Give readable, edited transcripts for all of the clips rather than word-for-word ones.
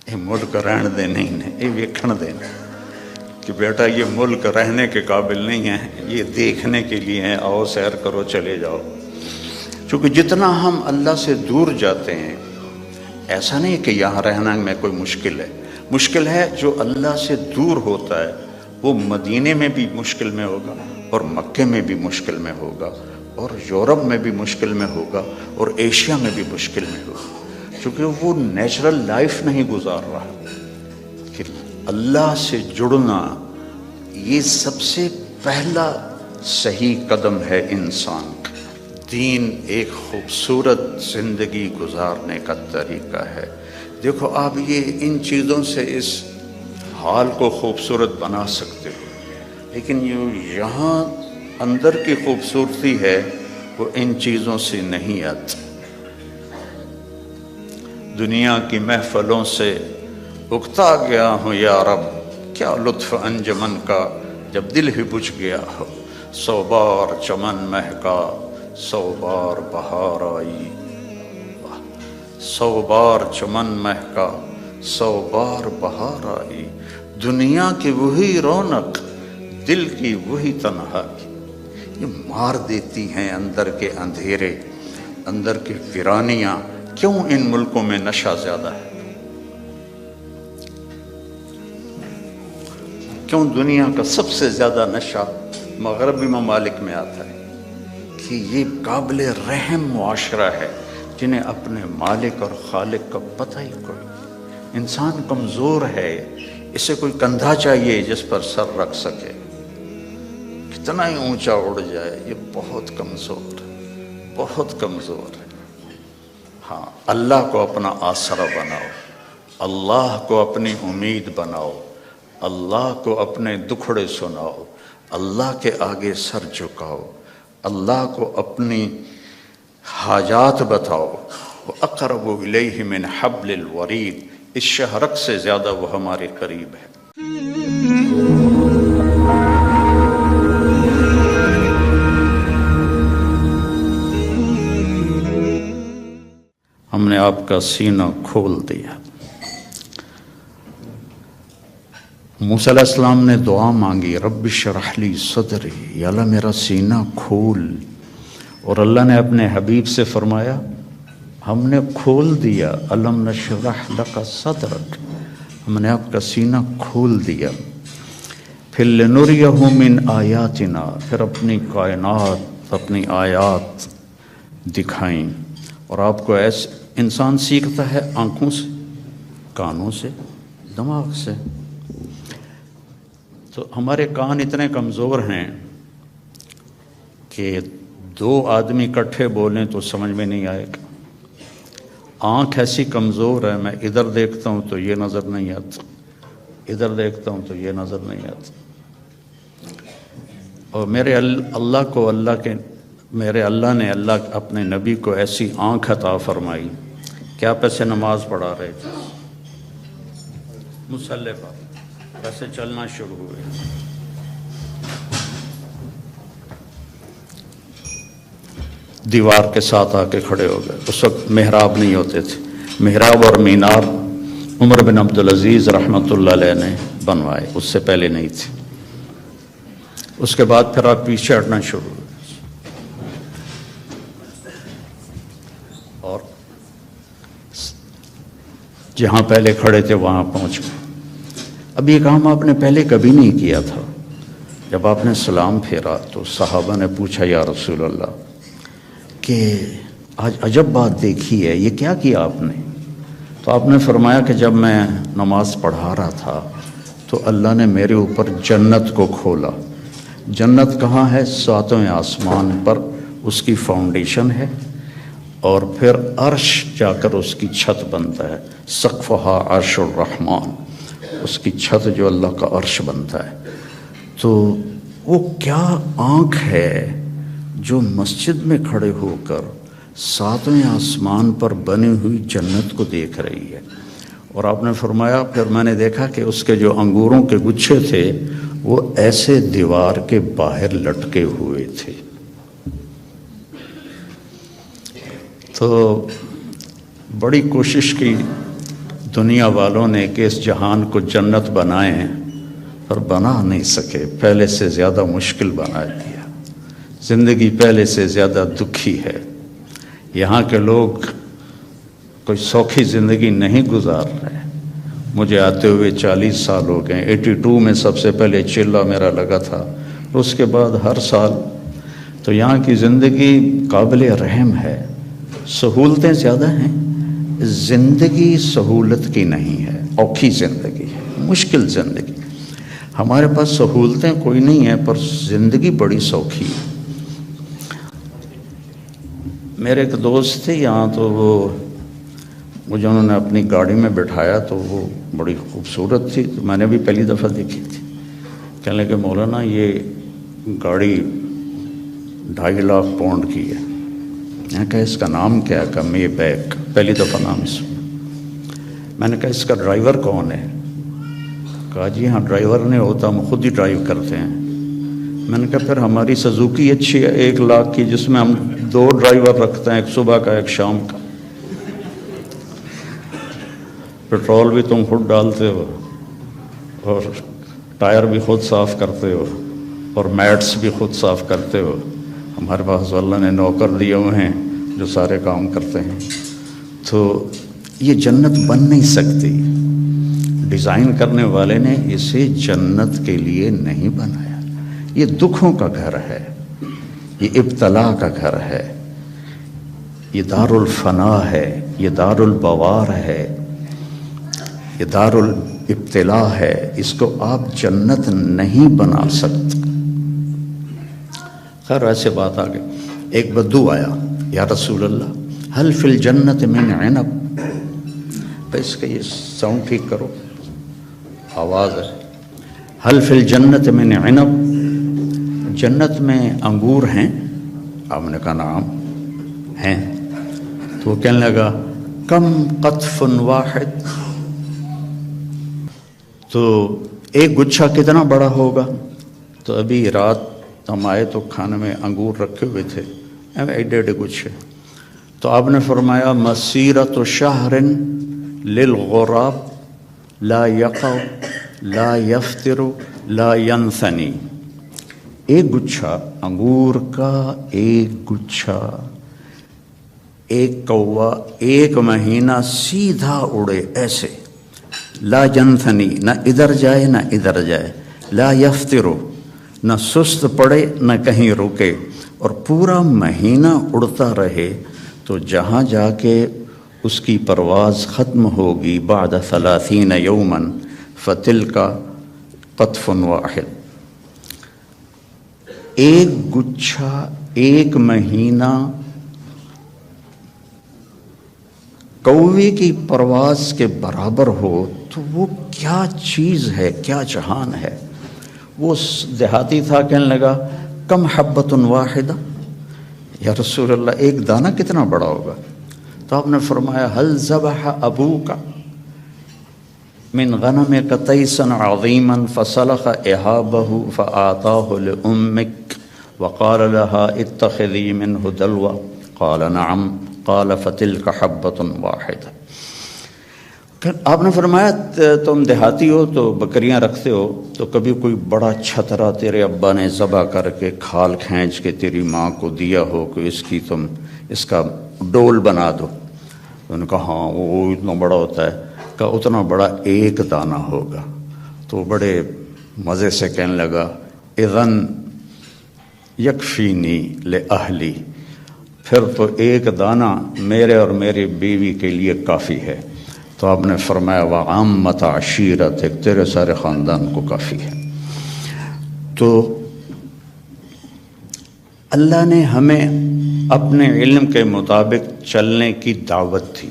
یہ ملک رہن دے نہیں ہے، یہ ویکھن دے کہ بیٹا یہ ملک رہنے کے قابل نہیں ہے، یہ دیکھنے کے لیے ہیں، آؤ سیر کرو چلے جاؤ۔ چونکہ جتنا ہم اللہ سے دور جاتے ہیں، ایسا نہیں کہ یہاں رہنا میں کوئی مشکل ہے، مشکل ہے جو اللہ سے دور ہوتا ہے وہ مدینے میں بھی مشکل میں ہوگا، اور مکے میں بھی مشکل میں ہوگا، اور یورپ میں بھی مشکل میں ہوگا، اور ایشیا میں بھی مشکل میں ہوگا، چونکہ وہ نیچرل لائف نہیں گزار رہا۔ کہ اللہ سے جڑنا یہ سب سے پہلا صحیح قدم ہے انسان کا۔ دین ایک خوبصورت زندگی گزارنے کا طریقہ ہے۔ دیکھو آپ یہ ان چیزوں سے اس حال کو خوبصورت بنا سکتے ہو، لیکن یہاں اندر کی خوبصورتی ہے وہ ان چیزوں سے نہیں آتی۔ دنیا کی محفلوں سے اکتا گیا ہوں یا رب، کیا لطف انجمن کا جب دل ہی بجھ گیا ہو۔ 100 بار چمن مہکا 100 بار بہار آئی، 100 بار چمن مہکا 100 بار بہار آئی، دنیا کی وہی رونق دل کی وہی تنہائی۔ یہ مار دیتی ہیں اندر کے اندھیرے، اندر کی ویرانیاں۔ کیوں ان ملکوں میں نشہ زیادہ ہے؟ کیوں دنیا کا سب سے زیادہ نشہ مغربی ممالک میں آتا ہے؟ کہ یہ قابل رحم معاشرہ ہے جنہیں اپنے مالک اور خالق کا پتہ ہی کوئی۔ انسان کمزور ہے، اسے کوئی کندھا چاہیے جس پر سر رکھ سکے، کتنا ہی اونچا اڑ جائے، یہ بہت کمزور ہے، بہت کمزور ہے۔ ہاں، اللہ کو اپنا آسرا بناؤ، اللہ کو اپنی امید بناؤ، اللہ کو اپنے دکھڑے سناؤ، اللہ کے آگے سر جھکاؤ، اللہ کو اپنی حاجات بتاؤ۔ وَأَقْرَبُ إِلَيْهِ مِنْ حَبْلِ الْوَرِيدِ، اس شہرک سے زیادہ وہ ہمارے قریب ہے۔ ہم نے آپ کا سینہ کھول دیا۔ موسیٰ علیہ السلام نے دعا مانگی، رب اشرح لی صدری، یا اللہ میرا سینہ کھول، اور اللہ نے اپنے حبیب سے فرمایا ہم نے کھول دیا، الم نشرح لک صدرک، ہم نے آپ کا سینہ کھول دیا۔ پھر لنریہ من آیاتنا، پھر اپنی کائنات، اپنی آیات دکھائیں۔ اور آپ کو ایسے انسان سیکھتا ہے آنکھوں سے، کانوں سے، دماغ سے۔ تو ہمارے کان اتنے کمزور ہیں کہ 2 آدمی اکٹھے بولیں تو سمجھ میں نہیں آئے گا۔ آنکھ ایسی کمزور ہے، میں ادھر دیکھتا ہوں تو یہ نظر نہیں آتا، ادھر دیکھتا ہوں تو یہ نظر نہیں آتا۔ اور میرے اللہ نے اپنے نبی کو ایسی آنکھ عطا فرمائی کہ آپ ایسے نماز پڑھا رہے تھے مصلی پر، ویسے چلنا شروع ہوئے، دیوار کے ساتھ آ کے کھڑے ہو گئے۔ اس وقت محراب نہیں ہوتے تھے، محراب اور مینار عمر بن عبدالعزیز رحمۃ اللہ علیہ نے بنوائے، اس سے پہلے نہیں تھے۔ اس کے بعد پھر آپ پیچھے ہٹنا شروع ہوئے، اور جہاں پہلے کھڑے تھے وہاں پہنچ گئے۔ اب یہ کام آپ نے پہلے کبھی نہیں کیا تھا۔ جب آپ نے سلام پھیرا تو صحابہ نے پوچھا یا رسول اللہ کہ آج عجب بات دیکھی ہے، یہ کیا کیا آپ نے؟ تو آپ نے فرمایا کہ جب میں نماز پڑھا رہا تھا تو اللہ نے میرے اوپر جنت کو کھولا۔ جنت کہاں ہے؟ 7ویں آسمان پر اس کی فاؤنڈیشن ہے، اور پھر عرش جا کر اس کی چھت بنتا ہے، سقفہا عرش الرحمن، اس کی چھت جو اللہ کا عرش بنتا ہے۔ تو وہ کیا آنکھ ہے جو مسجد میں کھڑے ہو کر 7ویں آسمان پر بنی ہوئی جنت کو دیکھ رہی ہے۔ اور آپ نے فرمایا پھر میں نے دیکھا کہ اس کے جو انگوروں کے گچھے تھے وہ ایسے دیوار کے باہر لٹکے ہوئے تھے۔ تو بڑی کوشش کی دنیا والوں نے کہ اس جہان کو جنت بنائیں پر بنا نہیں سکے، پہلے سے زیادہ مشکل بنا دیا، زندگی پہلے سے زیادہ دکھی ہے۔ یہاں کے لوگ کوئی سوکھی زندگی نہیں گزار رہے۔ مجھے آتے ہوئے 40 سال ہو گئے، 82 میں سب سے پہلے چلہ میرا لگا تھا، اس کے بعد ہر سال۔ تو یہاں کی زندگی قابل رحم ہے، سہولتیں زیادہ ہیں، زندگی سہولت کی نہیں ہے، اوکھی زندگی ہے، مشکل زندگی۔ ہمارے پاس سہولتیں کوئی نہیں ہیں پر زندگی بڑی سوکھی ہے۔ میرے ایک دوست تھے یہاں، تو وہ مجھے انہوں نے اپنی گاڑی میں بٹھایا، تو وہ بڑی خوبصورت تھی، تو میں نے بھی پہلی دفعہ دیکھی تھی۔ کہنے لگے مولانا یہ گاڑی 2.5 لاکھ پاؤنڈ کی ہے۔ میں نے کہا اس کا نام کیا ہے؟ کہا مے بیک، پہلی دفعہ نام سنا۔ میں نے کہا اس کا ڈرائیور کون ہے؟ کہا جی ہاں ڈرائیور نہیں ہوتا، ہم خود ہی ڈرائیو کرتے ہیں۔ میں نے کہا پھر ہماری سزوکی اچھی ہے 1 لاکھ کی، جس میں ہم 2 ڈرائیور رکھتے ہیں، ایک صبح کا ایک شام کا، پیٹرول بھی تم خود ڈالتے ہو اور ٹائر بھی خود صاف کرتے ہو اور میٹس بھی خود صاف کرتے ہو۔ ہمارے پاس اللہ نے نوکر دیے ہوئے ہیں جو سارے کام کرتے ہیں۔ تو یہ جنت بن نہیں سکتی، ڈیزائن کرنے والے نے اسے جنت کے لیے نہیں بنایا۔ یہ دکھوں کا گھر ہے، یہ ابتلا کا گھر ہے، یہ دار الفنا ہے، یہ دار البوار ہے، یہ دار الابتلا ہے۔ اس کو آپ جنت نہیں بنا سکتے۔ خیر ایسے بات آگے، ایک بدو آیا، یا رسول اللہ حل فی الجنت من عنب، اس کا یہ ساؤنڈ ٹھیک کرو، آواز ہے، حل فی الجنت من عنب، جنت میں انگور ہیں؟ آپ نے کہا نعم ہیں۔ تو وہ کہنے لگا کم قطف واحد، تو ایک گچھا کتنا بڑا ہوگا؟ تو ابھی رات ہم آئے تو کھانے میں انگور رکھے ہوئے تھے، ایڈے گچھے۔ تو آپ نے فرمایا مسیرۃ شہر للغراب لا یقع لا یفتر لا ینثنی، ایک گچھا انگور کا، ایک گچھا، ایک کوا 1 مہینہ سیدھا اڑے ایسے، لا ینثنی، نہ ادھر جائے نہ ادھر جائے، لا یفتر، نہ سست پڑے نہ کہیں رکے، اور پورا مہینہ اڑتا رہے، تو جہاں جا کے اس کی پرواز ختم ہوگی بعد 30 یوما فتلک قطف واحد، ایک گچھا 1 مہینہ کوے کی پرواز کے برابر ہو تو وہ کیا چیز ہے، کیا جہان ہے۔ وہ دیہاتی تھا، کہنے لگا کم حبۃ واحدہ، یا رسول اللہ ایک دانہ کتنا بڑا ہوگا؟ تو آپ نے فرمایا حل ذبح ابوک من غنمک تیسا عظیما فسلخ احابہ فآتاہ لأمک وقال لها اتخذی منہ دلوا قال نعم قال فتلک حبۃ واحدہ۔ آپ نے فرمایا تم دیہاتی ہو تو بکریاں رکھتے ہو، تو کبھی کوئی بڑا چھترا تیرے ابا نے ذبح کر کے کھال کھینچ کے تیری ماں کو دیا ہو کہ اس کا ڈول بنا دو؟ انہوں نے کہا ہاں وہ اتنا بڑا ہوتا ہے۔ کہا اتنا بڑا ایک دانہ ہوگا۔ تو بڑے مزے سے کہنے لگا اذن یکفینی لأہلی، پھر تو ایک دانہ میرے اور میری بیوی کے لیے کافی ہے۔ تو آپ نے فرمایا وعامۃ عشیرتک، تیرے سارے خاندان کو کافی ہے۔ تو اللہ نے ہمیں اپنے علم کے مطابق چلنے کی دعوت دی،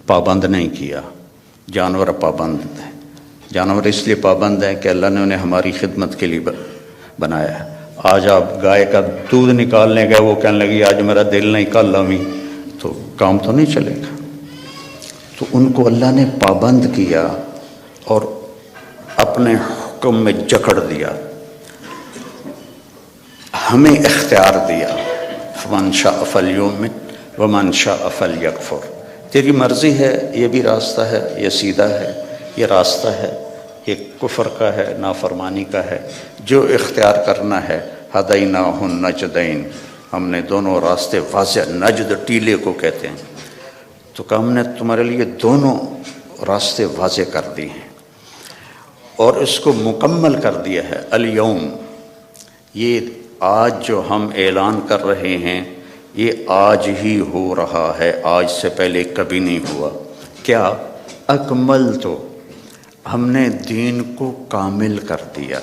پابند نہیں کیا۔ جانور پابند ہیں، جانور اس لیے پابند ہیں کہ اللہ نے انہیں ہماری خدمت کے لیے بنایا ہے۔ آج آپ گائے کا دودھ نکالنے گئے، وہ کہنے لگی آج میرا دل نہیں کل امی، تو کام تو نہیں چلے گا۔ تو ان کو اللہ نے پابند کیا اور اپنے حکم میں جکڑ دیا، ہمیں اختیار دیا، فمن شاء فلیؤمن ومن شاء فلیکفر، تیری مرضی ہے، یہ بھی راستہ ہے، یہ سیدھا ہے، یہ راستہ ہے، یہ کفر کا ہے، نافرمانی کا ہے، جو اختیار کرنا ہے۔ ہدیناہ النجدین، ہم نے دونوں راستے واضح، نجد ٹیلے کو کہتے ہیں، تو کہ ہم نے تمہارے لیے دونوں راستے واضح کر دی ہیں اور اس کو مکمل کر دیا ہے۔ الیوم، یہ آج جو ہم اعلان کر رہے ہیں یہ آج ہی ہو رہا ہے، آج سے پہلے کبھی نہیں ہوا۔ کیا؟ اکمل، تو ہم نے دین کو کامل کر دیا،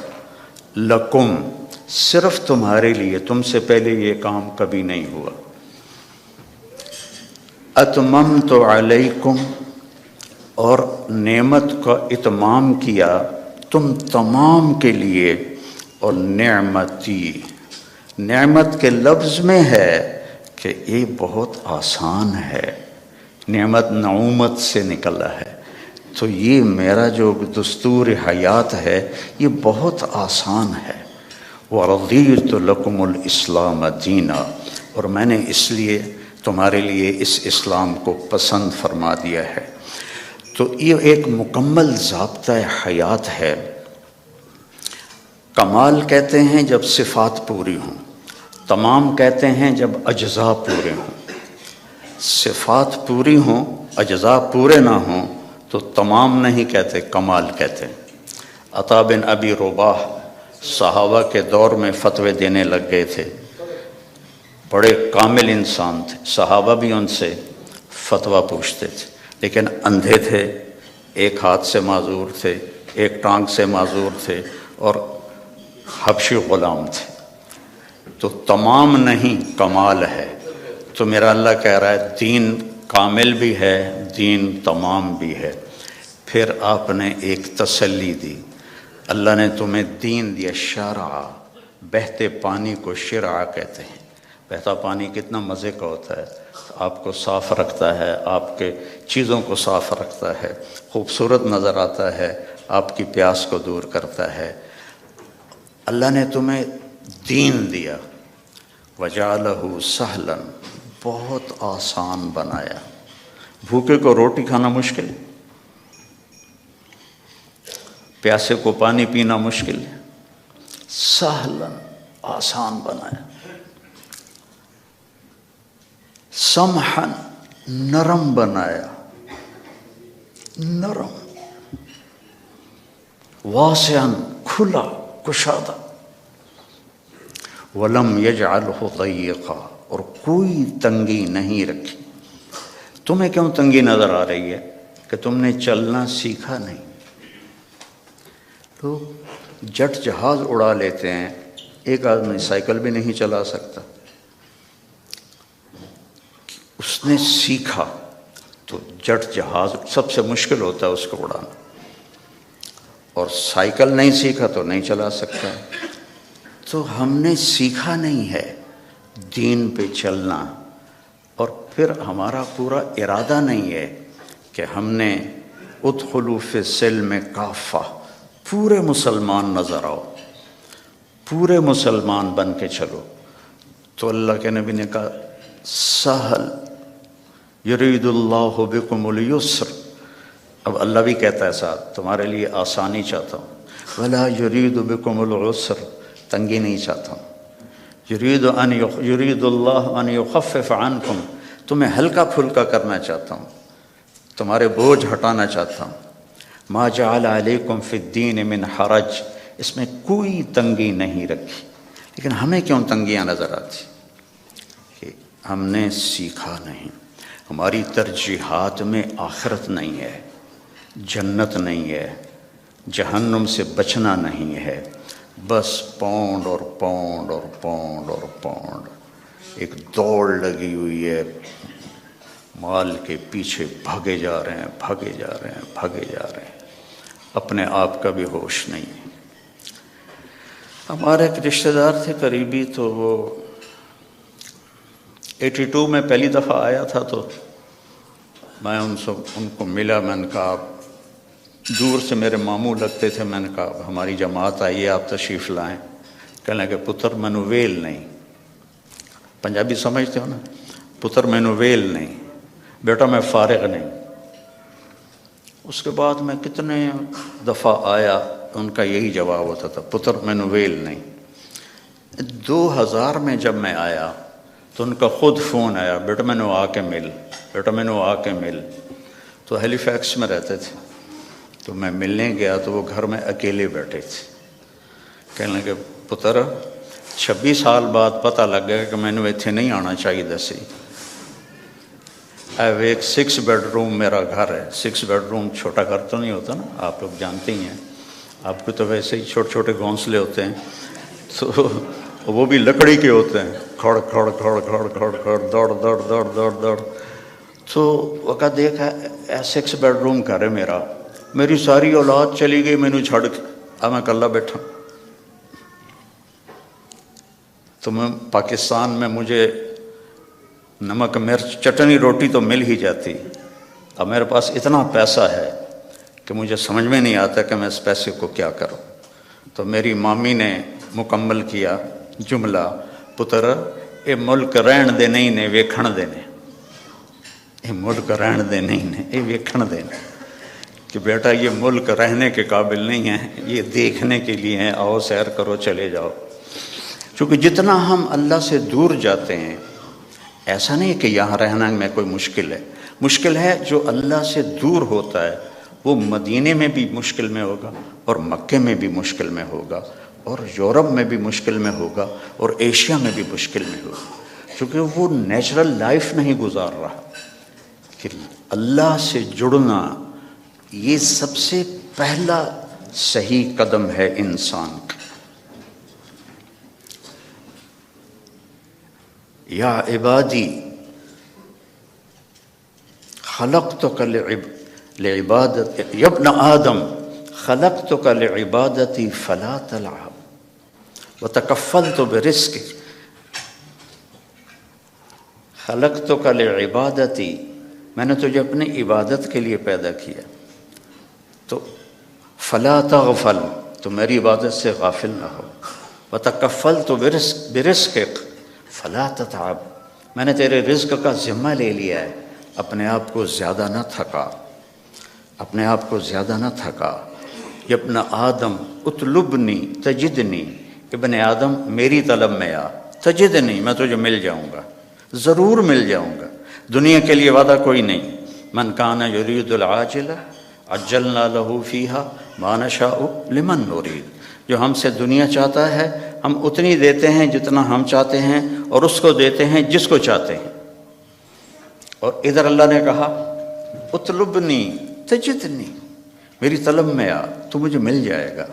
لکم، صرف تمہارے لیے، تم سے پہلے یہ کام کبھی نہیں ہوا۔ اتممت علیکم، اور نعمت کا اتمام کیا تم تمام کے لیے، اور نعمتی، نعمت کے لفظ میں ہے کہ یہ بہت آسان ہے، نعمت نعومت سے نکلا ہے، تو یہ میرا جو دستور حیات ہے یہ بہت آسان ہے۔ وَرَضِيتُ لَكُمُ الْإِسْلَامَ دِينًا، اور میں نے اس لیے تمہارے لیے اس اسلام کو پسند فرما دیا ہے۔ تو یہ ایک مکمل ضابطہ حیات ہے۔ کمال کہتے ہیں جب صفات پوری ہوں، تمام کہتے ہیں جب اجزاء پورے ہوں۔ صفات پوری ہوں، اجزاء پورے نہ ہوں تو تمام نہیں کہتے، کمال کہتے ہیں۔ عطا بن ابی رباح صحابہ کے دور میں فتوے دینے لگ گئے تھے، بڑے کامل انسان تھے، صحابہ بھی ان سے فتویٰ پوچھتے تھے، لیکن اندھے تھے، ایک ہاتھ سے معذور تھے، ایک ٹانگ سے معذور تھے، اور حبشی غلام تھے، تو تمام نہیں کمال ہے۔ تو میرا اللہ کہہ رہا ہے دین کامل بھی ہے، دین تمام بھی ہے۔ پھر آپ نے ایک تسلی دی، اللہ نے تمہیں دین دیا، شرع، بہتے پانی کو شرع کہتے ہیں۔ بہتا پانی کتنا مزے کا ہوتا ہے، آپ کو صاف رکھتا ہے، آپ کے چیزوں کو صاف رکھتا ہے، خوبصورت نظر آتا ہے، آپ کی پیاس کو دور کرتا ہے۔ اللہ نے تمہیں دین دیا، وجعلہ سہلا، بہت آسان بنایا۔ بھوکے کو روٹی کھانا مشکل ہے، پیاسے کو پانی پینا مشکل ہے، سہلا، آسان بنایا۔ سمحا، نرم بنایا، نرم، واسعا، کھلا، کشادہ، ولم یجعلہ ضیقا، اور کوئی تنگی نہیں رکھی۔ تمہیں کیوں تنگی نظر آ رہی ہے کہ تم نے چلنا سیکھا نہیں؟ لوگ جٹ جہاز اڑا لیتے ہیں، ایک آدمی سائیکل بھی نہیں چلا سکتا۔ اس نے سیکھا تو جٹ جہاز سب سے مشکل ہوتا ہے اس کو اڑانا، اور سائیکل نہیں سیکھا تو نہیں چلا سکتا۔ تو ہم نے سیکھا نہیں ہے دین پہ چلنا، اور پھر ہمارا پورا ارادہ نہیں ہے کہ ہم نے ادخلوا فی السلم کافہ، پورے مسلمان نظر آؤ، پورے مسلمان بن کے چلو۔ تو اللہ کے نبی نے کہا سہل، یرید اللہ بکم الیسر، اب اللہ بھی کہتا ہے ساتھ تمہارے لیے آسانی چاہتا ہوں، ولا یرید بکم العسر، تنگی نہیں چاہتا ہوں، یرید اللہ ان یخفف عنکم، تمہیں ہلکا پھلکا کرنا چاہتا ہوں، تمہارے بوجھ ہٹانا چاہتا ہوں۔ ما جعل علیکم فی الدین من حرج، اس میں کوئی تنگی نہیں رکھی۔ لیکن ہمیں کیوں تنگیاں نظر آتی؟ کہ ہم نے سیکھا نہیں، ہماری ترجیحات میں آخرت نہیں ہے، جنت نہیں ہے، جہنم سے بچنا نہیں ہے، بس پاؤنڈ اور پاؤنڈ اور پاؤنڈ اور پاؤنڈ، ایک دوڑ لگی ہوئی ہے، مال کے پیچھے بھاگے جا رہے ہیں، بھاگے جا رہے ہیں، بھاگے جا رہے ہیں، اپنے آپ کا بھی ہوش نہیں ہے۔ ہمارے ایک رشتہ دار تھے قریبی، تو وہ 82 میں پہلی دفعہ آیا تھا، تو میں ان کو ملا، میں نے کہا دور سے میرے ماموں لگتے تھے، میں نے کہا ہماری جماعت آئی ہے، آپ تشریف لائیں۔ کہنے لگے پتر مینو ویل نہیں، پنجابی سمجھتے ہو نا، پتر مینو ویل نہیں، بیٹا میں فارغ نہیں. اس کے بعد میں کتنے دفعہ آیا، ان کا یہی جواب ہوتا تھا، پتر مینوں ویل نہیں. 2000 میں جب میں آیا تو ان کا خود فون آیا، بیٹا مینوں آ کے مل، بیٹا مینوں آ کے مل. تو ہیلی فیکس میں رہتے تھے، تو میں ملنے گیا تو وہ گھر میں اکیلے بیٹھے تھے. کہنے لگے پتر 26 سال بعد پتہ لگ گیا کہ مینوں ایتھے نہیں آنا چاہیے سی. ایک 6 بیڈ روم میرا گھر ہے. 6 بیڈ روم چھوٹا گھر تو نہیں ہوتا نا، آپ لوگ جانتے ہی ہیں. آپ کو تو ویسے ہی چھوٹے چھوٹے گھونسلے ہوتے ہیں، تو وہ بھی لکڑی کے ہوتے ہیں. کھڑ کھڑ کھڑ کھڑ کھڑ کھڑ دوڑ دوڑ دوڑ دوڑ دوڑ. تو وقت دیکھا 6 بیڈ روم گھر ہے میرا، میری ساری اولاد چلی گئی مینوں چھڑ کے، اب میں کلا بیٹھا. تو میں پاکستان میں مجھے نمک مرچ چٹنی روٹی تو مل ہی جاتی. اب میرے پاس اتنا پیسہ ہے کہ مجھے سمجھ میں نہیں آتا کہ میں اس پیسے کو کیا کروں. تو میری مامی نے مکمل کیا جملہ، پتر یہ ملک رہن دے نہیں نے ویکھن دے نے. یہ ملک رہن دے نہیں نے، یہ ویکھن دے نے. کہ بیٹا یہ ملک رہنے کے قابل نہیں ہے، یہ دیکھنے کے لیے ہیں، آؤ سیر کرو چلے جاؤ. چونکہ جتنا ہم اللہ سے دور جاتے ہیں، ایسا نہیں کہ یہاں رہنا میں کوئی مشکل ہے. مشکل ہے جو اللہ سے دور ہوتا ہے، وہ مدینے میں بھی مشکل میں ہوگا، اور مکے میں بھی مشکل میں ہوگا، اور یورپ میں بھی مشکل میں ہوگا، اور ایشیا میں بھی مشکل میں ہوگا. چونکہ وہ نیچرل لائف نہیں گزار رہا. کہ اللہ سے جڑنا یہ سب سے پہلا صحیح قدم ہے انسان کا. یا عبادی خلقتک لعبادت یا ابن آدم خلقتک لعبادتی فلا تلعب وتکفلت برزقک. خلقتک لعبادتی، میں نے تجھے اپنی عبادت کے لیے پیدا کیا، تو فلا تغفل، تو میری عبادت سے غافل نہ ہو. وتکفلت برزقک فلا تتعب، میں نے تیرے رزق کا ذمہ لے لیا ہے، اپنے آپ کو زیادہ نہ تھکا، اپنے آپ کو زیادہ نہ تھکا. یا ابن آدم اطلبنی تجدنی، ابن آدم میری طلب میں آ، تجدنی میں تجھے مل جاؤں گا، ضرور مل جاؤں گا. دنیا کے لیے وعدہ کوئی نہیں. من کان یرید العاجلہ عجلنا لہ فیہا ما نشاء لمن نرید. جو ہم سے دنیا چاہتا ہے ہم اتنی دیتے ہیں جتنا ہم چاہتے ہیں، اور اس کو دیتے ہیں جس کو چاہتے ہیں. اور ادھر اللہ نے کہا اطلبنی تجدنی، میری طلب میں آ، تو مجھے مل جائے گا،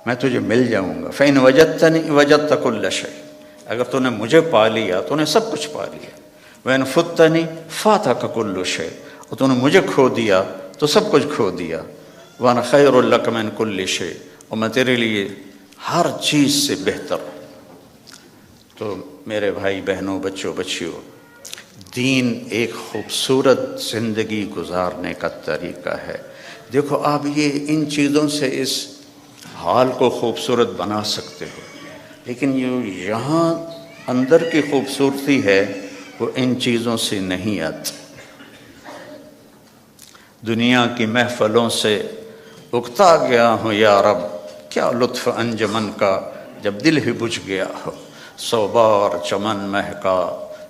میں تجھے مل جاؤں گا. فإن وجدتنی وجدت کل شیء، اگر تو نے مجھے پا لیا تو نے سب کچھ پا لیا. وإن فتنی فاتک کل شیء، اور تو نے مجھے کھو دیا تو سب کچھ کھو دیا. وأنا خیر لک من کل شیء، اور میں تیرے لیے ہر چیز سے بہتر ہوں. تو میرے بھائی بہنوں، بچوں بچیوں، دین ایک خوبصورت زندگی گزارنے کا طریقہ ہے. دیکھو آپ یہ ان چیزوں سے اس حال کو خوبصورت بنا سکتے ہو، لیکن یہ یہاں اندر کی خوبصورتی ہے وہ ان چیزوں سے نہیں آتی. دنیا کی محفلوں سے اکتا گیا ہوں یا رب، کیا لطف انجمن کا جب دل ہی بجھ گیا ہو. 100 بار چمن مہکا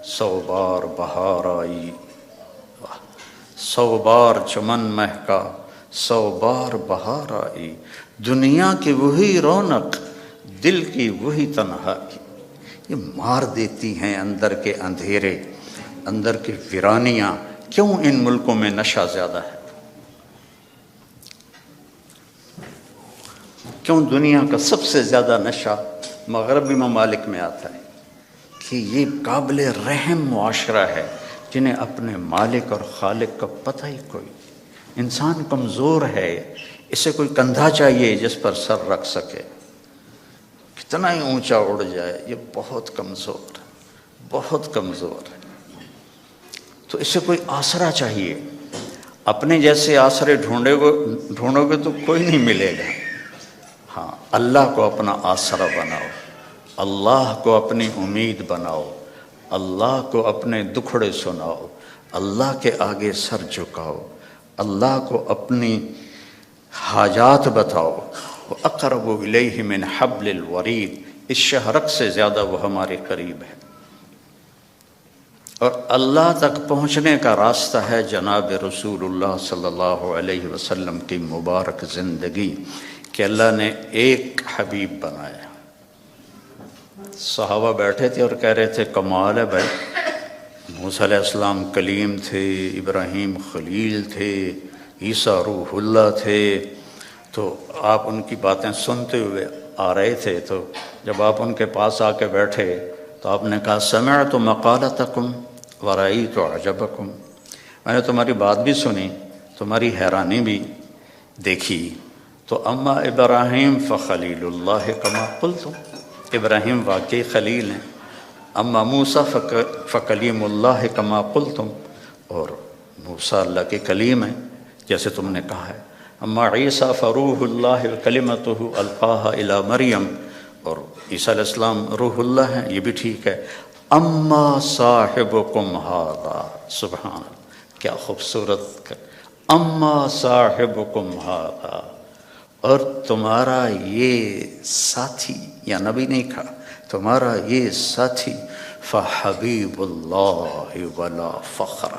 100 بار بہار آئی، 100 بار چمن مہکا 100 بار بہار آئی. دنیا کی وہی رونق، دل کی وہی تنہائی، یہ مار دیتی ہیں اندر کے اندھیرے، اندر کی ویرانیاں. کیوں ان ملکوں میں نشہ زیادہ ہے؟ کیوں دنیا کا سب سے زیادہ نشہ مغربی ممالک میں آتا ہے؟ کہ یہ قابل رحم معاشرہ ہے جنہیں اپنے مالک اور خالق کا پتہ ہی کوئی. انسان کمزور ہے، اسے کوئی کندھا چاہیے جس پر سر رکھ سکے. کتنا ہی اونچا اڑ جائے یہ بہت کمزور ہے، بہت کمزور ہے. تو اسے کوئی آسرا چاہیے. اپنے جیسے آسرے ڈھونڈو گے تو کوئی نہیں ملے گا. ہاں، اللہ کو اپنا آسرا بناؤ، اللہ کو اپنی امید بناؤ، اللہ کو اپنے دکھڑے سناؤ، اللہ کے آگے سر جھکاؤ، اللہ کو اپنی حاجات بتاؤ۔ وَأَقْرَبُ إِلَيْهِ مِنْ حَبْلِ الْوَرِيدِ، اس شہرک سے زیادہ وہ ہمارے قریب ہے۔ اور اللہ تک پہنچنے کا راستہ ہے جناب رسول اللہ صلی اللہ علیہ وسلم کی مبارک زندگی، کہ اللہ نے ایک حبیب بنایا۔ صحابہ بیٹھے تھے اور کہہ رہے تھے کمال ہے بھائی، موسیٰ علیہ السلام کلیم تھے، ابراہیم خلیل تھے، عیسیٰ روح اللہ تھے، تو آپ ان کی باتیں سنتے ہوئے آ رہے تھے، تو جب آپ ان کے پاس آ کے بیٹھے تو آپ نے کہا سمعت مقالتکم ورأیت عجبکم، میں نے تمہاری بات بھی سنی، تمہاری حیرانی بھی دیکھی۔ تو اما ابراہیم فخلیل اللہ کما قلتم، ابراہیم واقعی خلیل ہیں۔ اما موسیٰ فکلیم اللہ کما قلتم، اور موسیٰ اللہ کے کلیم ہیں جیسے تم نے کہا ہے۔ اما عیسیٰ فروح اللہ کلمتہ القاها الی مریم، اور عیسیٰ علیہ السلام روح اللہ ہیں، یہ بھی ٹھیک ہے۔ اما صاحبکم ھذا، سبحان اللہ، کیا خوبصورت، اما صاحبکم ھذا، اور تمہارا یہ ساتھی، یا نبی نہیں کہا، تمہارا یہ ساتھی، فحبیب اللہ ولا فخر،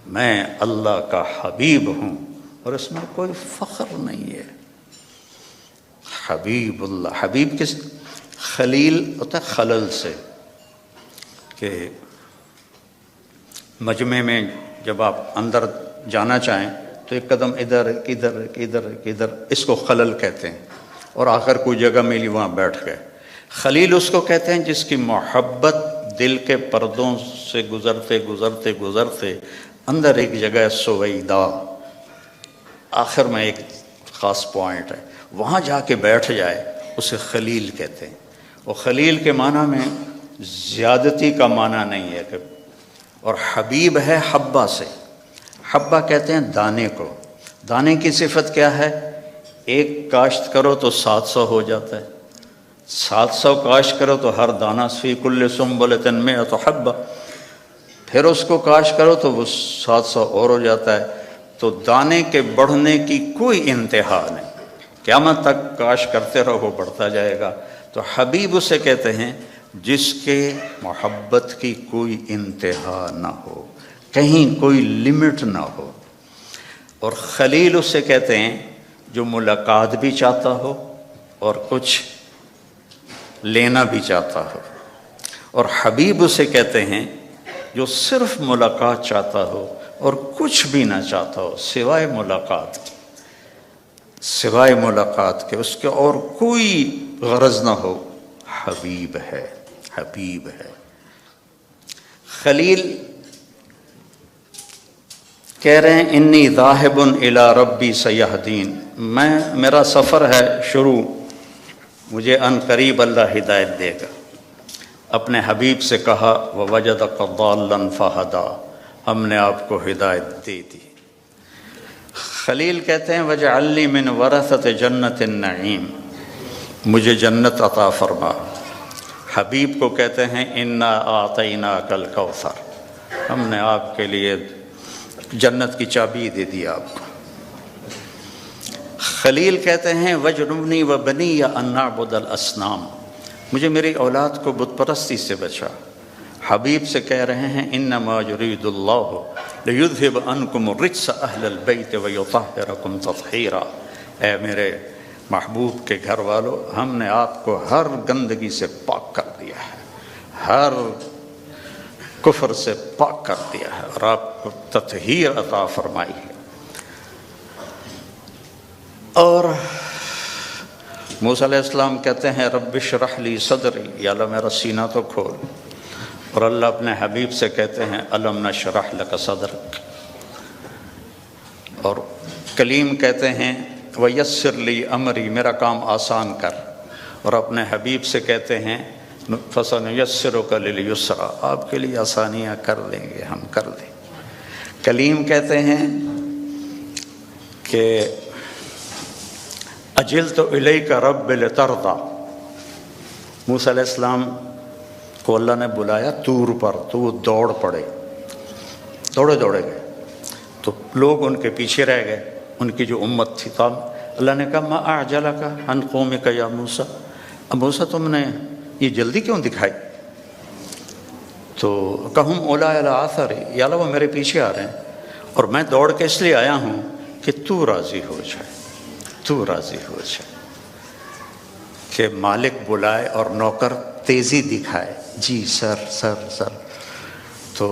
میں اللہ کا حبیب ہوں اور اس میں کوئی فخر نہیں ہے۔ حبیب اللہ، حبیب کس، خلیل ہوتا ہے خلل سے، کہ مجمع میں جب آپ اندر جانا چاہیں تو ایک قدم ادھر ادھر ادھر ادھر، اس کو خلل کہتے ہیں، اور آخر کوئی جگہ ملی وہاں بیٹھ گئے۔ خلیل اس کو کہتے ہیں جس کی محبت دل کے پردوں سے گزرتے گزرتے گزرتے اندر ایک جگہ سویدہ، آخر میں ایک خاص پوائنٹ ہے، وہاں جا کے بیٹھ جائے، اسے خلیل کہتے ہیں۔ اور خلیل کے معنی میں زیادتی کا معنی نہیں ہے، اور حبیب ہے حبہ سے، حبہ کہتے ہیں دانے کو۔ دانے کی صفت کیا ہے؟ ایک کاشت کرو تو 700 ہو جاتا ہے، 700 کاشت کرو تو ہر دانہ فی کل سنبلۃ مئۃ حبہ، پھر اس کو کاشت کرو تو وہ 700 اور ہو جاتا ہے۔ تو دانے کے بڑھنے کی کوئی انتہا نہیں، قیامت تک کاشت کرتے رہو، بڑھتا جائے گا۔ تو حبیب اسے کہتے ہیں جس کے محبت کی کوئی انتہا نہ ہو، کہیں کوئی لمٹ نہ ہو۔ اور خلیل اسے کہتے ہیں جو ملاقات بھی چاہتا ہو اور کچھ لینا بھی چاہتا ہو، اور حبیب اسے کہتے ہیں جو صرف ملاقات چاہتا ہو اور کچھ بھی نہ چاہتا ہو سوائے ملاقات کی، سوائے ملاقات کے، اس کے اور کوئی غرض نہ ہو، حبیب ہے، حبیب ہے۔ خلیل کہہ رہے ہیں انی ذاہب الی ربی سیہدین، میرا سفر ہے شروع، مجھے ان قریب اللہ ہدایت دے گا۔ اپنے حبیب سے کہا ووجدک ضالا فہدی، ہم نے آپ کو ہدایت دے دی۔ خلیل کہتے ہیں وجعلنی من ورثۃ جنت النعیم، مجھے جنت عطا فرما۔ حبیب کو کہتے ہیں انا اعطیناک الکوثر، ہم نے آپ کے لیے جنت کی چابی دے دی آپ کو۔ خلیل کہتے ہیں وجنبنی وبنی ان نعبد الاصنام، مجھے میری اولاد کو بت پرستی سے بچا۔ حبیب سے کہہ رہے ہیں انما یرید اللہ لیذھب عنکم الرجس اہل البیت ویطہرکم تطہیرا، اے میرے محبوب کے گھر والو، ہم نے آپ کو ہر گندگی سے پاک کر دیا ہے، ہر کفر سے پاک کر دیا ہے، اور آپ کو تطہیر عطا فرمائی ہے۔ اور موسیٰ علیہ السلام کہتے ہیں رب اشرح لی صدری، یا اللہ میرا سینہ تو کھول، اور اللہ اپنے حبیب سے کہتے ہیں الم نشرح لک صدرک۔ اور کلیم کہتے ہیں ویسر لی امری، میرا کام آسان کر، اور اپنے حبیب سے کہتے ہیں فسنیسرک للیسرا، آپ کے لیے آسانیاں کر دیں گے، ہم کر دیں۔ کلیم کہتے ہیں کہ اجلت الیک رب لترضی، موسیٰ علیہ السلام کو اللہ نے بلایا طور پر تو وہ دوڑ پڑے، دوڑے دوڑے گئے تو لوگ ان کے پیچھے رہ گئے، ان کی جو امت تھی. تو اللہ نے کہا ما اعجلک عن قومک یا موسیٰ، اب موسیٰ تم نے یہ جلدی کیوں دکھائی؟ تو کہم اولیٰ علی آثری، یا اللہ وہ میرے پیچھے آ رہے ہیں اور میں دوڑ کے اس لیے آیا ہوں کہ تو راضی ہو جائے، تو راضی ہو جائے، کہ مالک بلائے اور نوکر تیزی دکھائے، جی سر سر سر، تو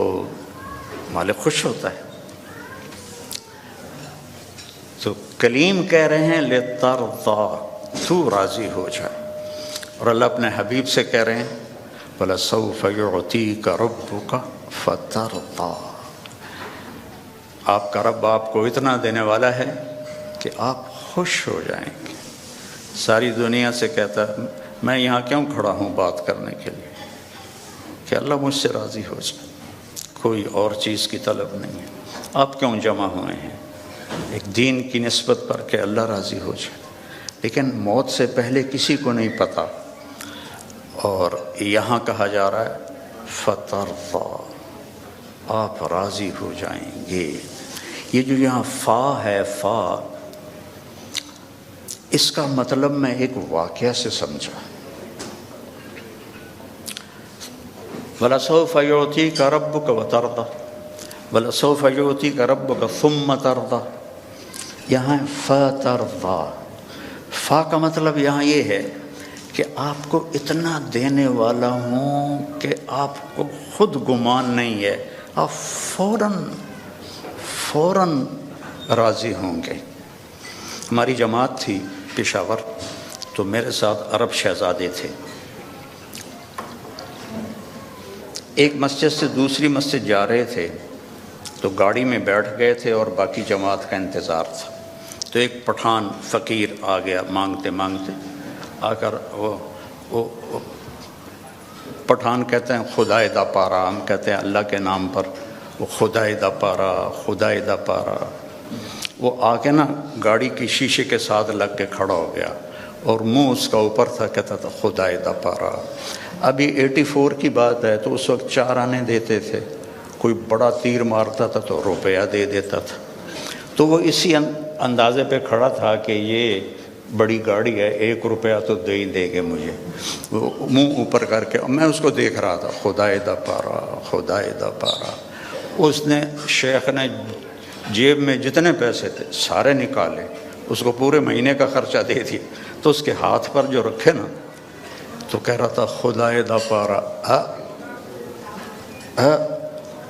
مالک خوش ہوتا ہے. تو کلیم کہہ رہے ہیں لِتَرْضَىٰ، تو راضی ہو جائے. اور اللہ اپنے حبیب سے کہہ رہے ہیں وَلَسَوْفَ يُعْطِيكَ رَبُّكَ فَتَرْضَىٰ، آپ کا رب آپ کو اتنا دینے والا ہے کہ آپ خوش ہو جائیں گے. ساری دنیا سے کہتا ہے میں یہاں کیوں کھڑا ہوں بات کرنے کے لیے، کہ اللہ مجھ سے راضی ہو جائے، کوئی اور چیز کی طلب نہیں ہے. آپ کیوں جمع ہوئے ہیں؟ ایک دین کی نسبت پر کہ اللہ راضی ہو جائے. لیکن موت سے پہلے کسی کو نہیں پتہ، اور یہاں کہا جا رہا ہے فَتَرْضَىٰ، آپ راضی ہو جائیں گے. یہ جو یہاں فا ہے، فا، اس کا مطلب میں ایک واقعہ سے سمجھا. وَلَسَوْفَ يُعْطِيكَ رَبُّكَ وَتَرْضَىٰ، وَلَسَوْفَ يُعْطِيكَ رَبُّكَ ثُمَّ تَرْضَىٰ. یہاں فَتَرْضَىٰ، فا کا مطلب یہاں یہ ہے کہ آپ کو اتنا دینے والا ہوں کہ آپ کو خود گمان نہیں ہے، آپ فوراً راضی ہوں گے. ہماری جماعت تھی پشاور، تو میرے ساتھ عرب شہزادے تھے. ایک مسجد سے دوسری مسجد جا رہے تھے تو گاڑی میں بیٹھ گئے تھے اور باقی جماعت کا انتظار تھا. تو ایک پٹھان فقیر آ گیا مانگتے مانگتے، آ کر وہ پٹھان کہتے ہیں خدائے دا پارا، ہم کہتے ہیں اللہ کے نام پر، وہ خدائے دا پارا، خدائے دا پارا. وہ آ کے نا گاڑی کی شیشے کے ساتھ لگ کے کھڑا ہو گیا اور منہ اس کا اوپر تھا، کہتا تھا خدائے دا پارا. ابھی 84 کی بات ہے، تو اس وقت 4 آنے دیتے تھے، کوئی بڑا تیر مارتا تھا تو روپیہ دے دیتا تھا. تو وہ اسی اندازے پہ کھڑا تھا کہ یہ بڑی گاڑی ہے، 1 روپیہ تو دے ہی دے گے مجھے. وہ منہ اوپر کر کے میں اس کو دیکھ رہا تھا، خدائے دا پارا، خدائے دا پارا. اس نے، شیخ نے جیب میں جتنے پیسے تھے سارے نکالے، اس کو پورے مہینے کا خرچہ دے دیا. تو اس کے ہاتھ پر جو رکھے نا تو کہہ رہا تھا خدائے دا پارا،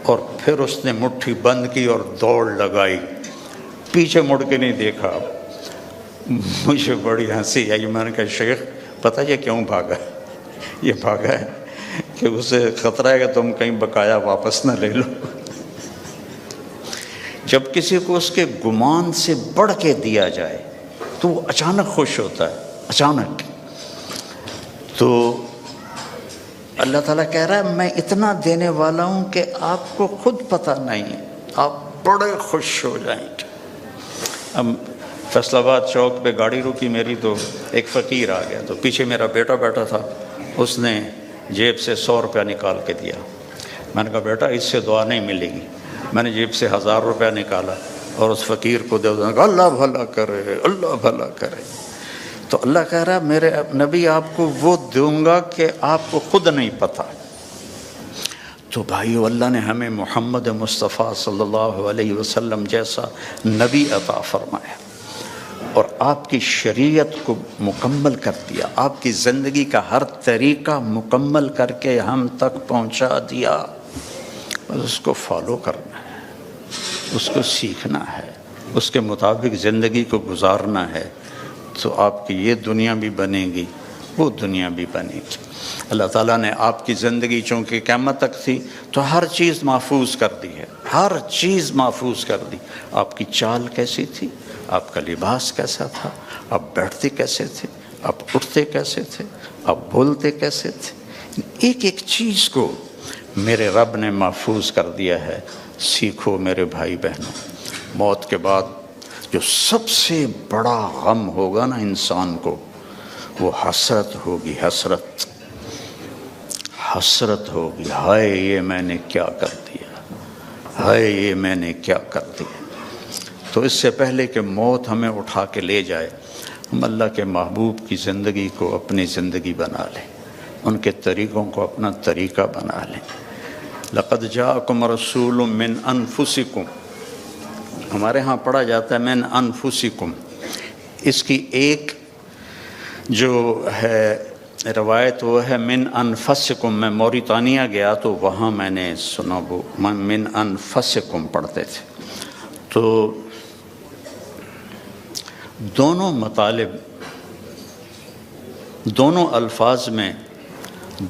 اور پھر اس نے مٹھی بند کی اور دوڑ لگائی، پیچھے مڑ کے نہیں دیکھا. مجھے بڑی ہنسی آئی. میں نے کہا شیخ پتہ یہ کیوں بھاگا؟ یہ بھاگا ہے کہ اسے خطرہ ہے کہ تم کہیں بقایا واپس نہ لے لو. جب کسی کو اس کے گمان سے بڑھ کے دیا جائے تو وہ اچانک خوش ہوتا ہے، اچانک. تو اللہ تعالیٰ کہہ رہا ہے میں اتنا دینے والا ہوں کہ آپ کو خود پتہ نہیں، آپ بڑے خوش ہو جائیں گے. اب فیصل آباد چوک پہ گاڑی رکی میری، تو ایک فقیر آ گیا، تو پیچھے میرا بیٹا بیٹھا تھا. اس نے جیب سے 100 روپیہ نکال کے دیا. میں نے کہا بیٹا اس سے دعا نہیں ملے گی. میں نے جیب سے 1000 روپیہ نکالا اور اس فقیر کو دے دیا. اللہ بھلا کرے، اللہ بھلا کرے. تو اللہ کہہ رہا ہے میرے نبی آپ کو وہ دوں گا کہ آپ کو خود نہیں پتہ. تو بھائیو اللہ نے ہمیں محمد مصطفیٰ صلی اللہ علیہ وسلم جیسا نبی عطا فرمایا اور آپ کی شریعت کو مکمل کر دیا، آپ کی زندگی کا ہر طریقہ مکمل کر کے ہم تک پہنچا دیا. بس اس کو فالو کرنا ہے، اس کو سیکھنا ہے، اس کے مطابق زندگی کو گزارنا ہے، تو آپ کی یہ دنیا بھی بنے گی، وہ دنیا بھی بنے گی. اللہ تعالیٰ نے آپ کی زندگی چونکہ قیامت تک تھی تو ہر چیز محفوظ کر دی ہے، ہر چیز محفوظ کر دی. آپ کی چال کیسی تھی، آپ کا لباس کیسا تھا، آپ بیٹھتے کیسے تھے، آپ اٹھتے کیسے تھے، آپ بولتے کیسے تھے، ایک ایک چیز کو میرے رب نے محفوظ کر دیا ہے. سیکھو میرے بھائی بہنوں، موت کے بعد جو سب سے بڑا غم ہوگا نا انسان کو، وہ حسرت ہوگی. حسرت ہوگی، ہائے یہ میں نے کیا کر دیا، ہائے یہ میں نے کیا کر دیا۔ تو اس سے پہلے کہ موت ہمیں اٹھا کے لے جائے، ہم اللہ کے محبوب کی زندگی کو اپنی زندگی بنا لیں، ان کے طریقوں کو اپنا طریقہ بنا لیں۔ لقد جاءکم رسول من انفسکم، ہمارے ہاں پڑھا جاتا ہے من انفسکم، اس کی ایک جو ہے روایت وہ ہے من انفسکم۔ میں موریتانیہ گیا تو وہاں میں نے سنا وہ من انفسکم پڑھتے تھے۔ تو دونوں مطالب، دونوں الفاظ میں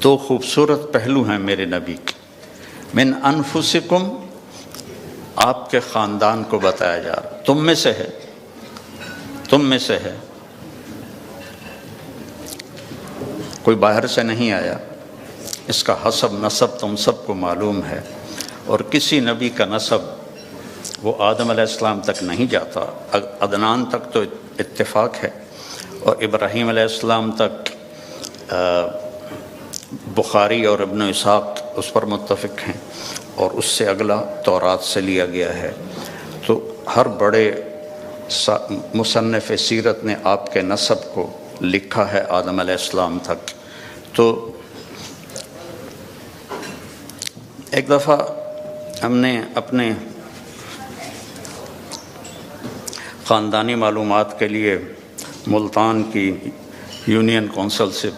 دو خوبصورت پہلو ہیں میرے نبی کے۔ من انفسکم آپ کے خاندان کو بتایا جا رہا، تم میں سے ہے، تم میں سے ہے، کوئی باہر سے نہیں آیا، اس کا حسب نسب تم سب کو معلوم ہے، اور کسی نبی کا نسب وہ آدم علیہ السلام تک نہیں جاتا، عدنان تک تو اتفاق ہے، اور ابراہیم علیہ السلام تک بخاری اور ابن اسحاق اس پر متفق ہیں، اور اس سے اگلا تورات سے لیا گیا ہے۔ تو ہر بڑے مصنف سیرت نے آپ کے نسب کو لکھا ہے آدم علیہ السلام تک۔ تو ایک دفعہ ہم نے اپنے خاندانی معلومات کے لیے ملتان کی یونین کونسل سے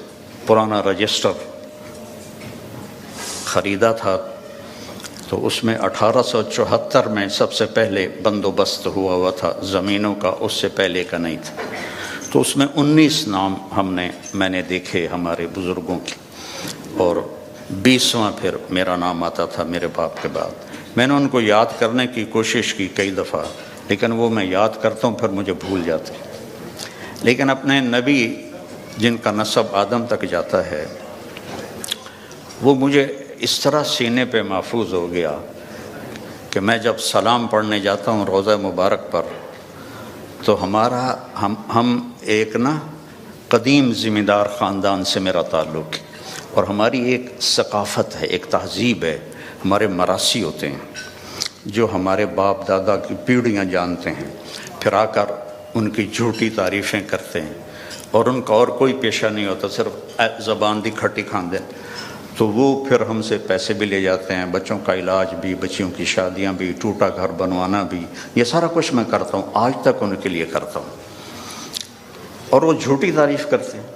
پرانا رجسٹر خریدا تھا، تو اس میں 1874 میں سب سے پہلے بندوبست ہوا تھا زمینوں کا، اس سے پہلے کا نہیں تھا۔ تو اس میں 19 نام میں نے دیکھے ہمارے بزرگوں کی، اور 20واں پھر میرا نام آتا تھا میرے باپ کے بعد۔ میں نے ان کو یاد کرنے کی کوشش کی کئی دفعہ، لیکن وہ میں یاد کرتا ہوں پھر مجھے بھول جاتے۔ لیکن اپنے نبی جن کا نسب آدم تک جاتا ہے، وہ مجھے اس طرح سینے پہ محفوظ ہو گیا کہ میں جب سلام پڑھنے جاتا ہوں روضہ مبارک پر، تو ہم ایک قدیم ذمہ دار خاندان سے میرا تعلق ہے، اور ہماری ایک ثقافت ہے، ایک تہذیب ہے، ہمارے مراسی ہوتے ہیں جو ہمارے باپ دادا کی پیڑھیاں جانتے ہیں، پھر آ کر ان کی جھوٹی تعریفیں کرتے ہیں، اور ان کا اور کوئی پیشہ نہیں ہوتا، صرف زبان دی کھٹی کھاندے۔ تو وہ پھر ہم سے پیسے بھی لے جاتے ہیں، بچوں کا علاج بھی، بچیوں کی شادیاں بھی، ٹوٹا گھر بنوانا بھی، یہ سارا کچھ میں کرتا ہوں، آج تک ان کے لیے کرتا ہوں، اور وہ جھوٹی تعریف کرتے ہیں۔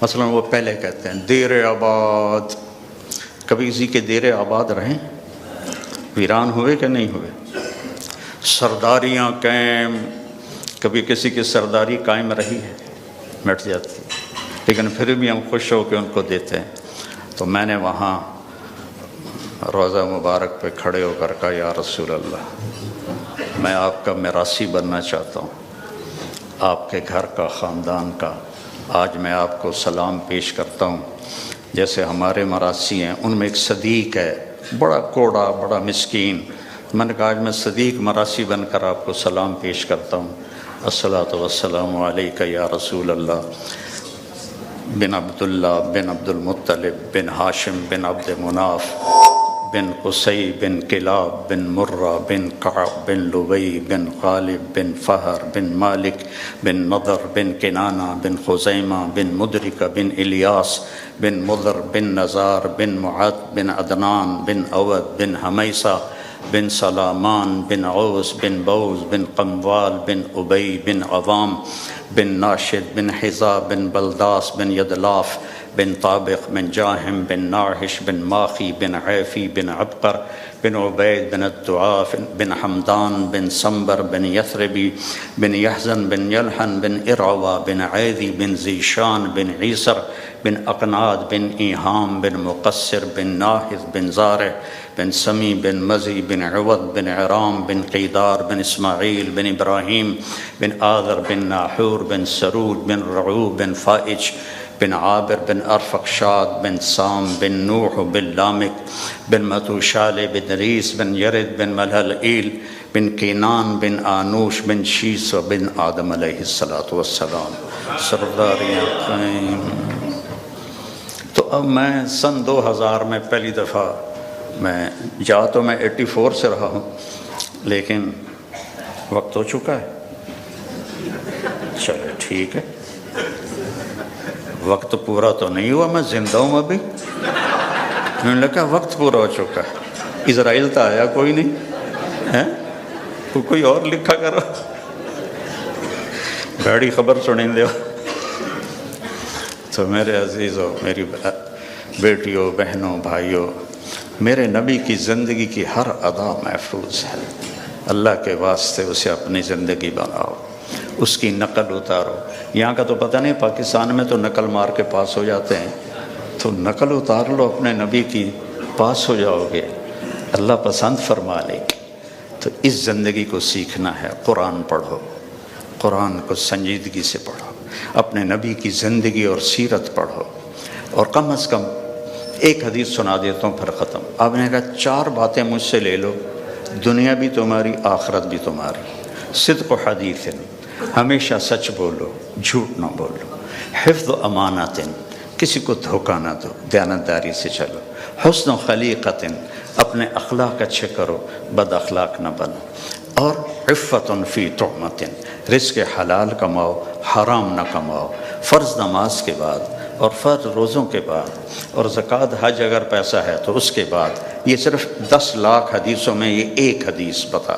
مثلا وہ پہلے کہتے ہیں دیر آباد، کبھی کسی کے دیر آباد رہیں؟ ویران ہوئے کہ نہیں ہوئے؟ سرداریاں قائم، کبھی کسی کی سرداری قائم رہی ہے؟ مٹ جاتی ہے، لیکن پھر بھی ہم خوش ہو کے ان کو دیتے ہیں۔ تو میں نے وہاں روضہ مبارک پہ کھڑے ہو کر کہا یا رسول اللہ، میں آپ کا میراثی بننا چاہتا ہوں، آپ کے گھر کا، خاندان کا۔ آج میں آپ کو سلام پیش کرتا ہوں، جیسے ہمارے مراثی ہیں، ان میں ایک صدیق ہے، بڑا کوڑا، بڑا مسکین۔ میں نے کہا آج میں صدیق مراثی بن کر آپ کو سلام پیش کرتا ہوں، الصلاۃ والسلام علیک یا رسول اللہ، بن عبداللہ بن عبد المطلب بن ہاشم بن عبد مناف بن قصی بن کلاب بن مرہ بن کعب بن لبی بن غالب بن فہر بن مالک بن نضر بن کنانہ بن خزیمہ بن مدرکہ بن الیاس بن مضر بن نزار بن معد بن عدنان بن اود بن حمیسہ بن سلامان بن عوس بن بوز بن قموال بن ابی بن عوام بن ناشد بن حذا بن بلداس بن یدلاف بن طابق بن جاہم بن ناحش بن ماخی بن عیفی بن عبقر بن عبید بن الدعاف بن حمدان بن سمبر بن یثربی بن یحزن بن یلحن بن ارعوا بن عیدی بن زیشان بن عیسر بن اقناد بن ایہام بن مقصر بن ناحذ بن زارع بن سمی بن مزی بن عوض بن عرام بن قیدار بن اسماعیل بن ابراہیم بن آذر بن ناحور بن سرود بن رعوب بن فائج بن عابر بن ارفقشاد بن سام بن نوح بن لامک بن متوشال بن ریس بن یرد بن ملحلئیل بن کینان بن آنوش بن شیس و بن آدم علیہ السلام۔ سرداریاں قائم۔ تو اب میں سن 2000 میں پہلی دفعہ میں جا تو میں 84 سے رہا ہوں، لیکن وقت ہو چکا ہے. چلے ٹھیک ہے، وقت پورا تو نہیں ہوا، میں زندہ ہوں ابھی. میں نے کہا وقت پورا ہو چکا ہے. اسرائیل تو آیا کوئی نہیں ہے، کوئی اور لکھا کرو. بڑی خبر سنیں دے. تو میرے عزیزوں، میری بیٹیوں، بہنوں، بھائیوں، میرے نبی کی زندگی کی ہر ادا محفوظ ہے. اللہ کے واسطے اسے اپنی زندگی بناؤ، اس کی نقل اتارو. یہاں کا تو پتہ نہیں، پاکستان میں تو نقل مار کے پاس ہو جاتے ہیں، تو نقل اتار لو اپنے نبی کی، پاس ہو جاؤ گے، اللہ پسند فرما لے. تو اس زندگی کو سیکھنا ہے. قرآن پڑھو، قرآن کو سنجیدگی سے پڑھو، اپنے نبی کی زندگی اور سیرت پڑھو، اور کم از کم ایک حدیث سنا دیتا ہوں پھر ختم. آپ نے کہا 4 باتیں مجھ سے لے لو، دنیا بھی تمہاری، آخرت بھی تمہاری. صدق و حدیث، ہمیشہ سچ بولو، جھوٹ نہ بولو. حفظ و امانت، کسی کو دھوکہ نہ دو، دیانتداری سے چلو. حسن و خلیقت، اپنے اخلاق اچھے کرو، بد اخلاق نہ بنو. اور عفت فی طعمت، رزق حلال کماؤ، حرام نہ کماؤ. فرض نماز کے بعد، اور فرض روزوں کے بعد، اور زکوٰۃ حج اگر پیسہ ہے تو اس کے بعد. یہ صرف 10 لاکھ حدیثوں میں یہ ایک حدیث بتا.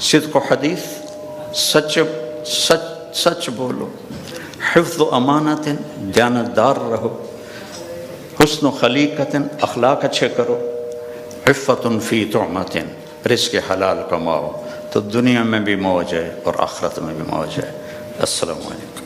صدق و حدیث، سچ بولو. حفظ و امانت، دیانتدار رہو. حسن و خلیقت، اخلاق اچھے کرو. عفت فی طعمت، رزق حلال کماؤ، تو دنیا میں بھی موج ہے اور آخرت میں بھی موج ہے. السلام علیکم.